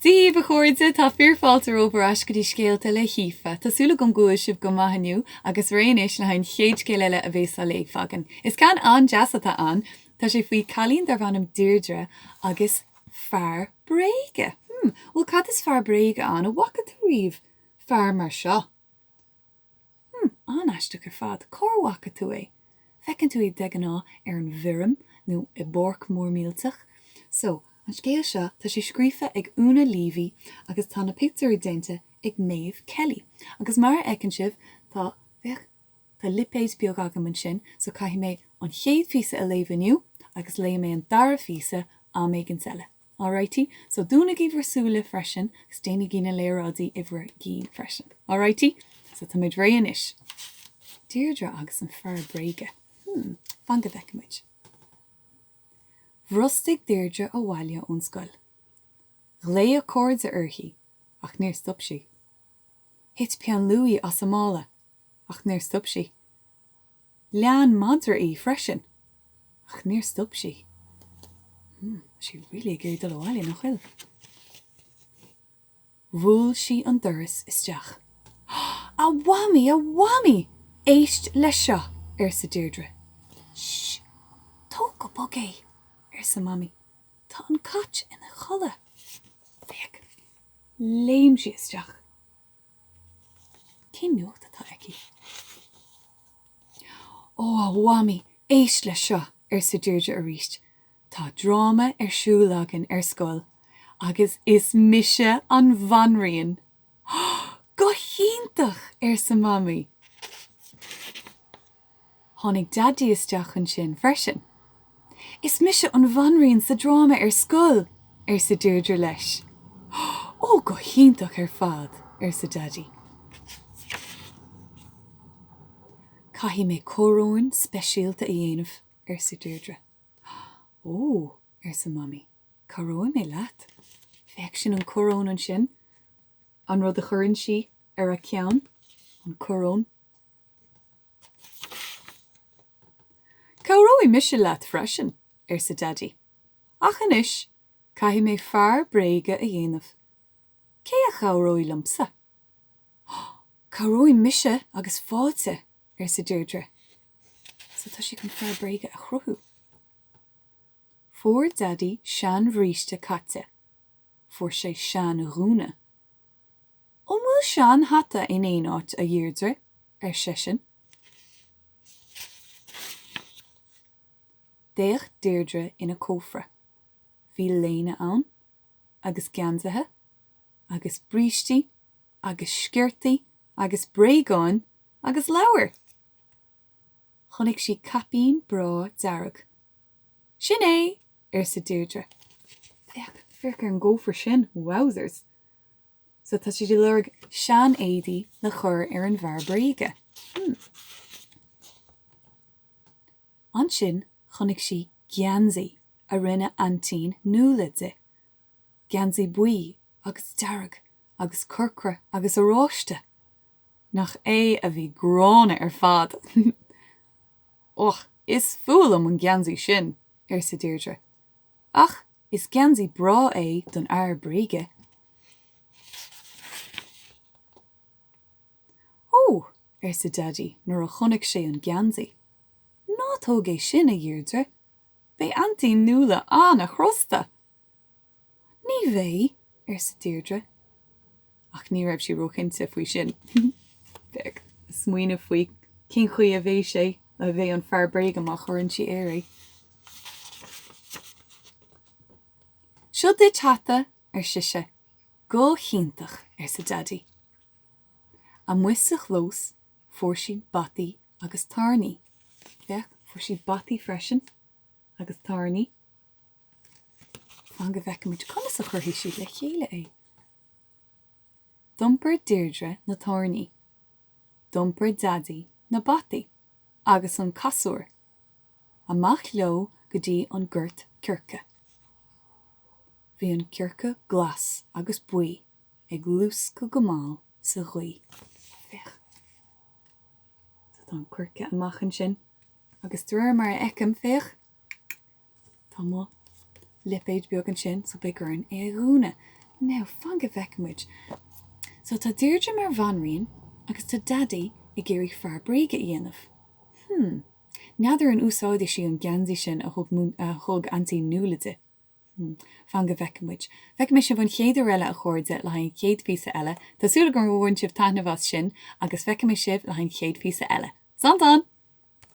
Díobh a chuirde tá fearfáiltar ó as go dtí scéalta le hAoife, Tásúla go gúil sibh go maithniú agus rééis na hain chéad céile a bhés a léagfagan. Is gan an deasata an, tá sé faoi chalín dar bhanam Deirdre agus Fear Bréige. Well, cad is Fear Bréige an a wacad a riomh fear mar seo. An eiste gur fad, cór wacad tú é. Fecinn tú é deganá an bhirim nó I borc mór mílteach. So, an scéal seo tá sé scríofa ag Úna Leavy agus tá na pictiúí dénta ag Maeve Kelly. Agus mar ecinn sibh tá lipéid beag agam an sin, so caithfidh mé an chéad físa a léomhaniu agus léim mé an dara físa a méid an selle. Alrighty, so dúna gí bhresúla freisin, gus déananig gína lérádaí ihre gín freisin. Alrighty, so tá muid réan is. Deirdre agus an Fear Bréige. Fanga bheicimiid. Bhrostig Deirdre a bhaile ón scoil. Glé a cord a urthaí, ach níor stop si. Hit pean luí as a mála, ach níor stop si. Lean madra í freisin, ach níor stop si. She really géir dul a bhaile nach chuil. Bhúil si an doras isteach. A whammy! Éist le seo, sa Deirdre. Shh, tóg go bogé, sa mami. Tá an cat ina cholle. Feic, léim si isteach. Cén nuachta tá eici. A whammy, éist le seo, sa Deirdre a ríist. Tá dráma siúlagan scoil, agus is mise an bhanríon. Go hiintach sa mami. Tháinig daddy isteach an sin freisin. Is mise an bhanríon sa dráma scoil, sa Deirdre leis. Go hiintach fad, sa daddy. Caithfidh mé córóin speisialta a dhéanamh, sa Deirdre. Sa mami. Córóin mé leat. Feic sin an córón an sin. An rud a churann si a ceann, an córón. Córói mise leat freisin, sa daddy. Ach anis, caithfidh mé Fear Bréige a dhéanamh. Cé a chórói lumsa? Córói mise agus fáilte, sa Deirdre. So tá si chun Fear Bréige a chruthú. Fuair daddy sean bhríste caite. Fuair sé sean rúna. Bhfuil sean hata in éonáit a Deirdre sesin. Déach Deirdre ina cófra. Bhí léine ann, agus geansaithe, agus brístí, agus sciirtaí, agus bréagáin, agus leabhar. Chonaic si capín brá dearg. Sin é, sa Deirdre. Fear an gófar sin, wowzers. So tá si lurg sean éadaí le chur an Fear Bréige. An sin chonaic si geansaí a rinne antín núla de. Geansaí buí, agus dearg, agus curcra, agus aráiste. Nach é a bhí grána fad. Is fúil an geansaí sin, sa Deirdre. Ach, is geansaí brá é don Fear Bréige. Sa daddy, nuair a chonaic sé an geansaí. Ná tóg é sin a Deirdre. Bé antín núla an a chrosta. Ní bhé, sa Deirdre. Ach ní raibh si roichinte faoi sin. Beg, smuoine faoi cin chuí a bhé sé a bheith an Fear Bréige amach churann si éirí. Seo dit hata siise, go hiintach sa daddy. A muisach lós, fuair si batí agus tarnaí. Bech, fuair si batí freisin agus tarnaí. Fanga bheicimiid conas a churthaí si le chéile é. Dumpar Deirdre na tarnaí. Dumpar daddy na batí, agus an casúr. Amach leo go dtí an gcuirt circe. Bhí an circe glas agus buí ag lús go máil sa ghuí. Fech. So tá an circe amach an sin, agus dúir mar eicem fech. Tá mo lipéid beag an sin, so beag gurn é rúna. Now fan go bhecamid. So tá Deirdre mar bhanríon agus tá daddy I géirí Fear Bréige dhéanamh. Neadidir an úsáide sí an gansaí sin a thug antí nualaide. Fan go bhecamid. Bheic se bhain chéidir eile a chuirde le hain chéad físa eile, Tásúla gur bhain sibh taitneamh sin agus bheic sibh le hain chéad físa eile. Santan!